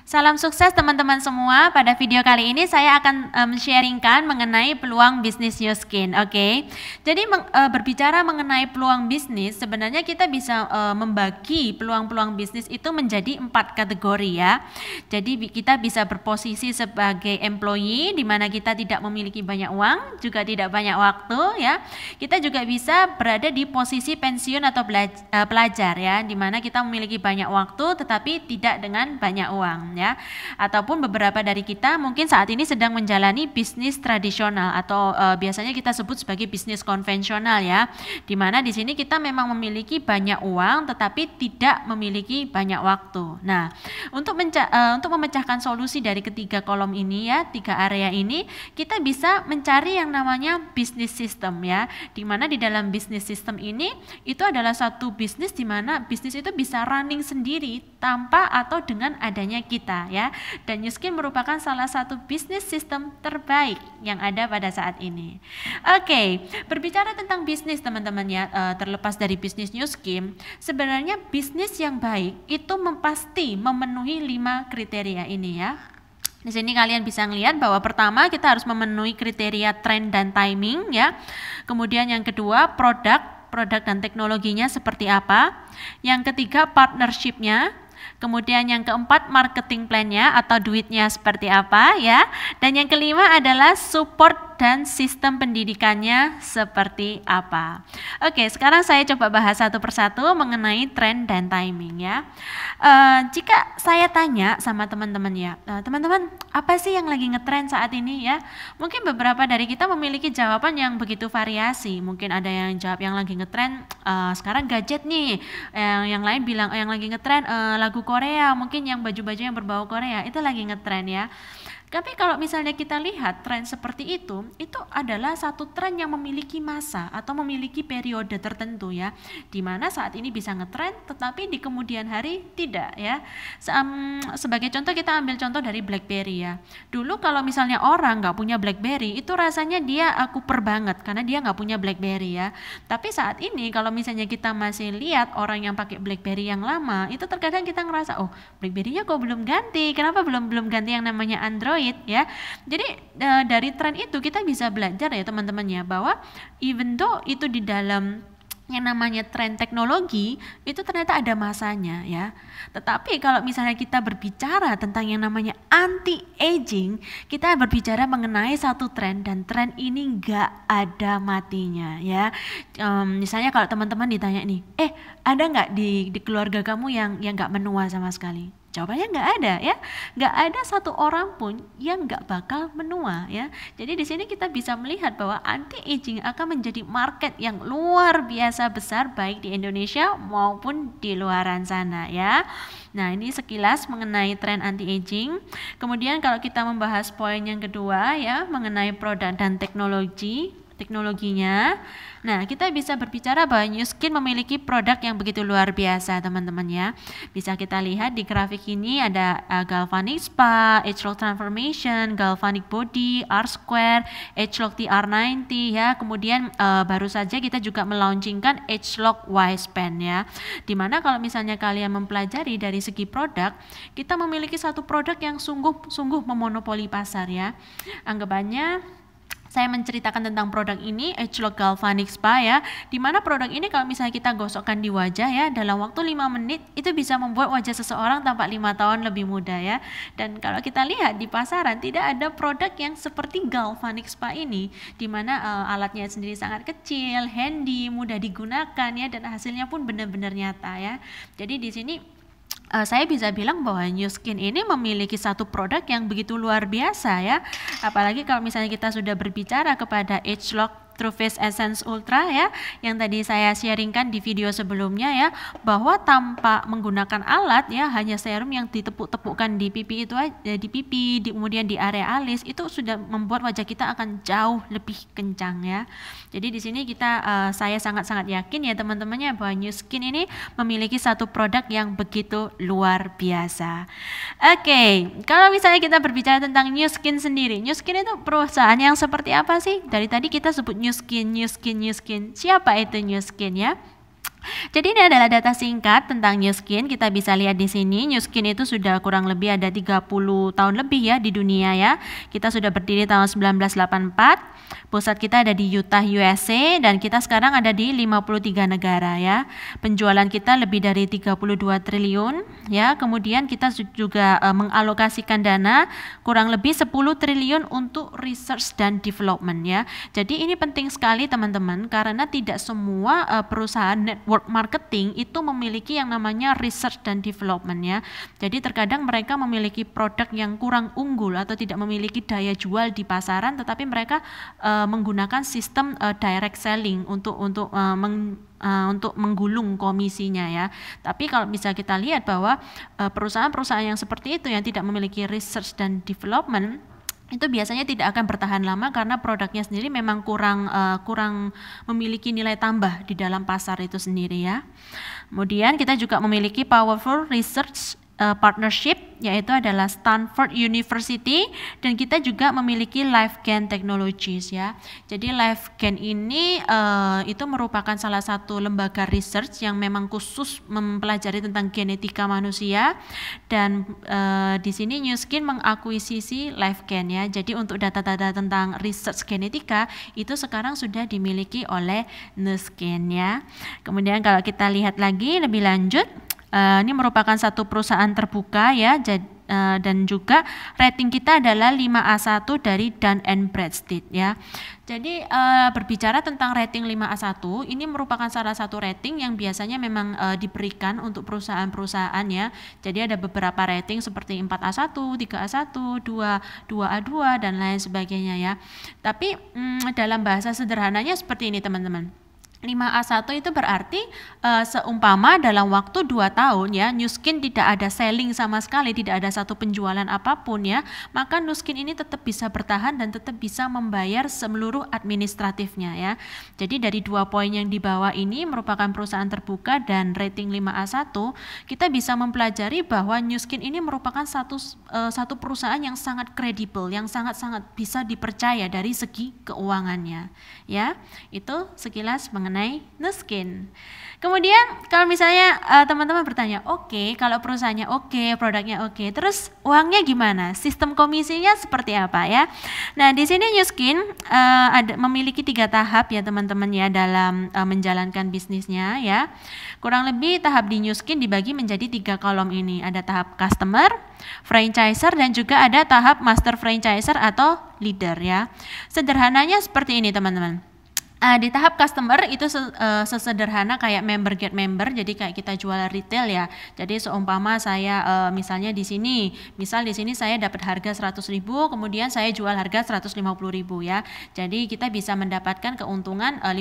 Salam sukses teman-teman semua. Pada video kali ini saya akan sharingkan mengenai peluang bisnis New Skin. Oke. Jadi berbicara mengenai peluang bisnis, sebenarnya kita bisa membagi peluang-peluang bisnis itu menjadi 4 kategori ya. Jadi kita bisa berposisi sebagai employee di mana kita tidak memiliki banyak uang, juga tidak banyak waktu ya. Kita juga bisa berada di posisi pensiun atau pelajar ya, di mana kita memiliki banyak waktu tetapi tidak dengan banyak uang ya. Ataupun beberapa dari kita mungkin saat ini sedang menjalani bisnis tradisional atau biasanya kita sebut sebagai bisnis konvensional ya, di mana di sini kita memang memiliki banyak uang tetapi tidak memiliki banyak waktu. Nah, untuk memecahkan solusi dari ketiga kolom ini ya, 3 area ini, kita bisa mencari yang namanya bisnis system ya, di mana di dalam bisnis system ini itu adalah satu bisnis di mana bisnis itu bisa running sendiri tanpa atau dengan adanya kita ya. Dan New Skin merupakan salah satu bisnis sistem terbaik yang ada pada saat ini. Oke, berbicara tentang bisnis teman-teman ya, terlepas dari bisnis New Skin, sebenarnya bisnis yang baik itu pasti memenuhi 5 kriteria ini ya. Di sini kalian bisa melihat bahwa pertama kita harus memenuhi kriteria tren dan timing ya. Kemudian yang kedua produk dan teknologinya seperti apa. Yang ketiga partnership-nya. Kemudian yang keempat marketing plan-nya atau duitnya seperti apa ya. Dan yang kelima adalah support dan sistem pendidikannya seperti apa. Oke, sekarang saya coba bahas satu persatu mengenai tren dan timing ya. Jika saya tanya sama teman-teman ya, teman-teman apa sih yang lagi ngetren saat ini ya? Mungkin beberapa dari kita memiliki jawaban yang begitu variasi. Mungkin ada yang jawab yang lagi ngetren sekarang gadget nih. Yang lain bilang yang lagi ngetren lagu Korea, mungkin yang baju-baju yang berbau Korea itu lagi ngetren ya. Tapi kalau misalnya kita lihat tren seperti itu adalah satu tren yang memiliki masa atau memiliki periode tertentu ya, di mana saat ini bisa ngetren tetapi di kemudian hari tidak ya. Sebagai contoh kita ambil contoh dari BlackBerry ya. Dulu kalau misalnya orang nggak punya BlackBerry itu rasanya dia kuper banget karena dia nggak punya BlackBerry ya. Tapi saat ini kalau misalnya kita masih lihat orang yang pakai BlackBerry yang lama, itu terkadang kita ngerasa oh BlackBerry-nya kok belum ganti, kenapa belum ganti yang namanya Android ya. Jadi dari tren itu kita bisa belajar ya teman-teman ya, bahwa even though itu di dalam yang namanya tren teknologi itu ternyata ada masanya ya. Tetapi kalau misalnya kita berbicara tentang yang namanya anti-aging, kita berbicara mengenai satu tren dan tren ini nggak ada matinya ya. Misalnya kalau teman-teman ditanya nih, ada nggak di keluarga kamu yang nggak menua sama sekali? Jawabannya nggak ada ya, nggak ada satu orang pun yang nggak bakal menua ya. Jadi di sini kita bisa melihat bahwa anti-aging akan menjadi market yang luar biasa besar baik di Indonesia maupun di luaran sana ya. Nah ini sekilas mengenai tren anti-aging. Kemudian kalau kita membahas poin yang kedua ya mengenai produk dan teknologinya. Nah, kita bisa berbicara bahwa New Skin memiliki produk yang begitu luar biasa, teman-teman ya. Bisa kita lihat di grafik ini ada Galvanic Spa, Agelock Transformation, Galvanic Body, R-Square, Agelock TR90 ya. Kemudian baru saja kita juga melaunchingkan Agelock Y-Span ya. Dimana kalau misalnya kalian mempelajari dari segi produk, kita memiliki satu produk yang sungguh memonopoli pasar ya. Anggapannya saya menceritakan tentang produk ini, Agelock Galvanic Spa ya, dimana produk ini kalau misalnya kita gosokkan di wajah ya, dalam waktu 5 menit itu bisa membuat wajah seseorang tampak 5 tahun lebih muda ya. Dan kalau kita lihat di pasaran tidak ada produk yang seperti Galvanic Spa ini, dimana alatnya sendiri sangat kecil, handy, mudah digunakan ya, dan hasilnya pun benar-benar nyata ya. Jadi di sini saya bisa bilang bahwa New Skin ini memiliki satu produk yang begitu luar biasa ya. Apalagi kalau misalnya kita sudah berbicara kepada Agelock True Face Essence Ultra ya, yang tadi saya sharingkan di video sebelumnya ya, bahwa tanpa menggunakan alat ya, hanya serum yang ditepuk-tepukkan di pipi itu aja, di pipi, kemudian di area alis, itu sudah membuat wajah kita akan jauh lebih kencang ya. Jadi di sini saya sangat-sangat yakin ya teman-temannya bahwa New Skin ini memiliki satu produk yang begitu luar biasa. Oke, kalau misalnya kita berbicara tentang New Skin sendiri, New Skin itu perusahaan yang seperti apa sih? Dari tadi kita sebut New Skin. Siapa itu New Skin ya? Jadi ini adalah data singkat tentang Nu Skin. Kita bisa lihat di sini, Nu Skin itu sudah kurang lebih ada 30 tahun lebih ya di dunia ya. Kita sudah berdiri tahun 1984. Pusat kita ada di Utah, USA, dan kita sekarang ada di 53 negara ya. Penjualan kita lebih dari 32 triliun ya. Kemudian kita juga mengalokasikan dana kurang lebih 10 triliun untuk research dan development ya. Jadi ini penting sekali teman-teman, karena tidak semua perusahaan network marketing itu memiliki yang namanya research dan development ya. Jadi terkadang mereka memiliki produk yang kurang unggul atau tidak memiliki daya jual di pasaran, tetapi mereka menggunakan sistem direct selling untuk menggulung komisinya ya. Tapi kalau bisa kita lihat bahwa perusahaan-perusahaan yang seperti itu yang tidak memiliki research dan development itu biasanya tidak akan bertahan lama, karena produknya sendiri memang kurang memiliki nilai tambah di dalam pasar itu sendiri ya. Kemudian kita juga memiliki powerful research partnership, yaitu adalah Stanford University, dan kita juga memiliki LifeGain Technologies ya. Jadi LifeGain ini itu merupakan salah satu lembaga research yang memang khusus mempelajari tentang genetika manusia, dan di sini Nu Skin mengakuisisi LifeGain ya. Jadi untuk data-data tentang research genetika itu sekarang sudah dimiliki oleh Nu Skin ya. Kemudian kalau kita lihat lagi lebih lanjut, ini merupakan satu perusahaan terbuka ya, dan juga rating kita adalah 5A1 dari Dun & Bradstreet ya. Jadi berbicara tentang rating 5A1, ini merupakan salah satu rating yang biasanya memang diberikan untuk perusahaan-perusahaan ya. Jadi ada beberapa rating seperti 4A1, 3A1, 2A2 dan lain sebagainya ya. Tapi dalam bahasa sederhananya seperti ini teman-teman. 5A1 itu berarti seumpama dalam waktu 2 tahun ya, Nu Skin tidak ada selling sama sekali, tidak ada satu penjualan apapun ya, maka Nu Skin ini tetap bisa bertahan dan tetap bisa membayar seluruh administratifnya ya. Jadi dari 2 poin yang di bawah ini merupakan perusahaan terbuka dan rating 5A1, kita bisa mempelajari bahwa Nu Skin ini merupakan satu perusahaan yang sangat kredibel, yang sangat-sangat bisa dipercaya dari segi keuangannya ya. Itu sekilas mengenai Nu Skin. Kemudian kalau misalnya teman-teman bertanya, oke, kalau perusahaannya oke, produknya oke, terus uangnya gimana? Sistem komisinya seperti apa ya? Nah di sini Nu Skin memiliki 3 tahap ya teman-teman ya dalam menjalankan bisnisnya ya. Kurang lebih tahap di Nu Skin dibagi menjadi 3 kolom ini. Ada tahap customer, franchiser, dan juga ada tahap master franchiser atau leader ya. Sederhananya seperti ini teman-teman. Di tahap customer itu sesederhana kayak member get member, jadi kayak kita jual retail ya. Jadi seumpama saya misalnya di sini saya dapat harga 100.000, kemudian saya jual harga 150.000 ya. Jadi kita bisa mendapatkan keuntungan 50.000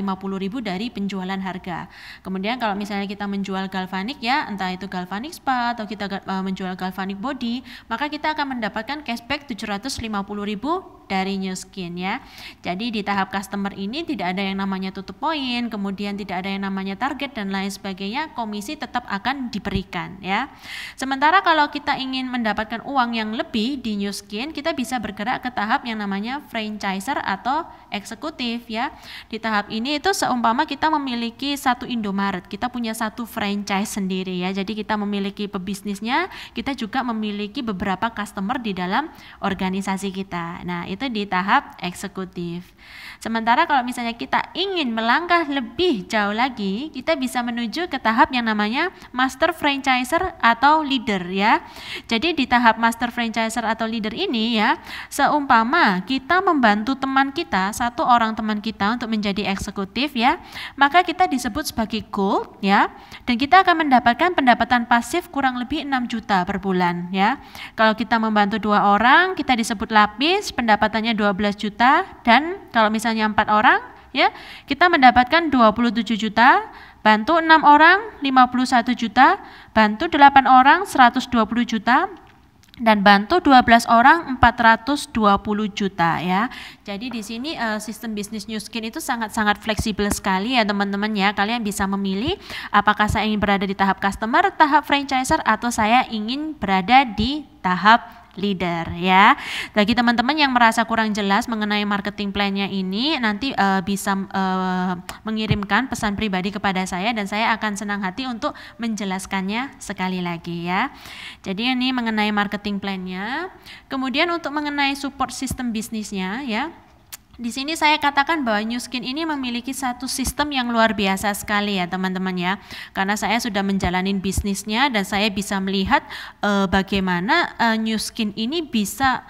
dari penjualan harga. Kemudian kalau misalnya kita menjual galvanik ya, entah itu galvanik spa atau kita menjual galvanik body, maka kita akan mendapatkan cashback 750.000 dari Nu Skin ya. Jadi di tahap customer ini tidak ada yang namanya tutup poin, kemudian tidak ada yang namanya target dan lain sebagainya, komisi tetap akan diberikan ya. Sementara kalau kita ingin mendapatkan uang yang lebih di Nu Skin, kita bisa bergerak ke tahap yang namanya franchiser atau eksekutif ya. Di tahap ini itu seumpama kita memiliki satu Indomaret, kita punya satu franchise sendiri ya. Jadi kita memiliki pebisnisnya, kita juga memiliki beberapa customer di dalam organisasi kita. Nah, itu di tahap eksekutif. Sementara kalau misalnya kita ingin melangkah lebih jauh lagi, kita bisa menuju ke tahap yang namanya master franchiser atau leader ya. Jadi di tahap master franchiser atau leader ini ya, seumpama kita membantu teman kita, satu orang teman kita untuk menjadi eksekutif ya, maka kita disebut sebagai gold ya, dan kita akan mendapatkan pendapatan pasif kurang lebih 6 juta per bulan ya. Kalau kita membantu 2 orang, kita disebut lapis, pendapatannya 12 juta, dan kalau misalnya 4 orang ya, kita mendapatkan 27 juta, bantu 6 orang 51 juta, bantu 8 orang 120 juta, dan bantu 12 orang 420 juta ya. Jadi di sini sistem bisnis Nu Skin itu sangat-sangat fleksibel sekali ya teman-teman ya. Kalian bisa memilih apakah saya ingin berada di tahap customer, tahap franchiser, atau saya ingin berada di tahap leader ya. Bagi teman-teman yang merasa kurang jelas mengenai marketing plan-nya ini, nanti bisa mengirimkan pesan pribadi kepada saya dan saya akan senang hati untuk menjelaskannya sekali lagi ya. Jadi ini mengenai marketing plan-nya. Kemudian untuk mengenai support sistem bisnisnya ya. Di sini saya katakan bahwa Nu Skin ini memiliki satu sistem yang luar biasa sekali ya teman-teman ya. Karena saya sudah menjalani bisnisnya dan saya bisa melihat bagaimana Nu Skin ini bisa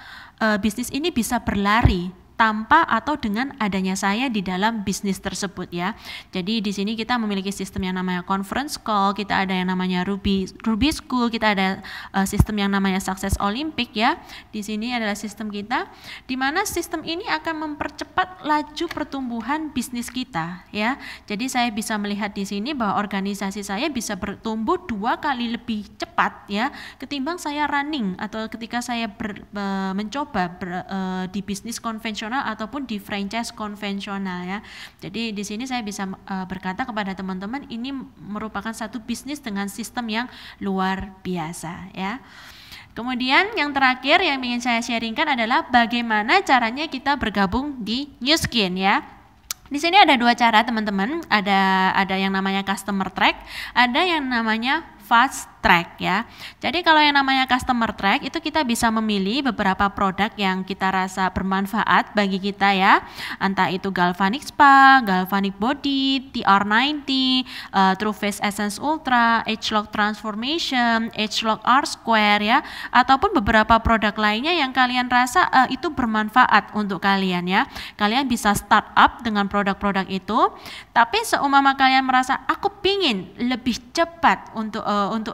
bisnis ini bisa berlari tanpa atau dengan adanya saya di dalam bisnis tersebut ya. Jadi di sini kita memiliki sistem yang namanya conference call, kita ada yang namanya Ruby School, kita ada sistem yang namanya Success Olympic ya. Di sini adalah sistem kita, di mana sistem ini akan mempercepat laju pertumbuhan bisnis kita ya. Jadi saya bisa melihat di sini bahwa organisasi saya bisa bertumbuh 2 kali lebih cepat ya ketimbang saya running atau ketika saya mencoba di bisnis konvensional ataupun di franchise konvensional ya. Jadi di sini saya bisa berkata kepada teman-teman ini merupakan satu bisnis dengan sistem yang luar biasa ya. Kemudian yang terakhir yang ingin saya sharingkan adalah bagaimana caranya kita bergabung di Nu Skin ya. Di sini ada 2 cara teman-teman, ada yang namanya customer track, ada yang namanya fast track ya. Jadi kalau yang namanya customer track itu kita bisa memilih beberapa produk yang kita rasa bermanfaat bagi kita ya. Entah itu Galvanic Spa, Galvanic Body, TR90, True Face Essence Ultra, Agelock Transformation, Agelock R Square ya, ataupun beberapa produk lainnya yang kalian rasa itu bermanfaat untuk kalian ya. Kalian bisa start up dengan produk-produk itu. Tapi seumpama kalian merasa aku pingin lebih cepat untuk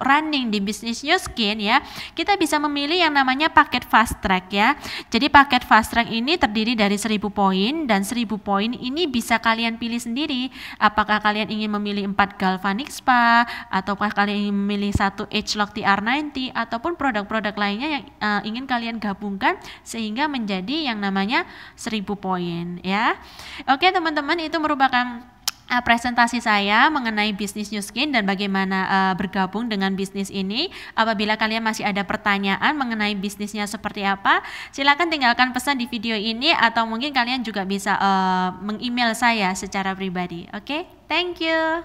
running di bisnis Nu Skin ya, kita bisa memilih yang namanya paket fast track ya. Jadi paket fast track ini terdiri dari 1000 poin dan 1000 poin ini bisa kalian pilih sendiri. Apakah kalian ingin memilih 4 Galvanic Spa, ataukah kalian ingin memilih 1 Agelock TR90 ataupun produk-produk lainnya yang ingin kalian gabungkan sehingga menjadi yang namanya 1000 poin ya. Oke teman-teman, itu merupakan presentasi saya mengenai bisnis Nu Skin dan bagaimana bergabung dengan bisnis ini. Apabila kalian masih ada pertanyaan mengenai bisnisnya seperti apa, silakan tinggalkan pesan di video ini atau mungkin kalian juga bisa meng-email saya secara pribadi. Oke, thank you.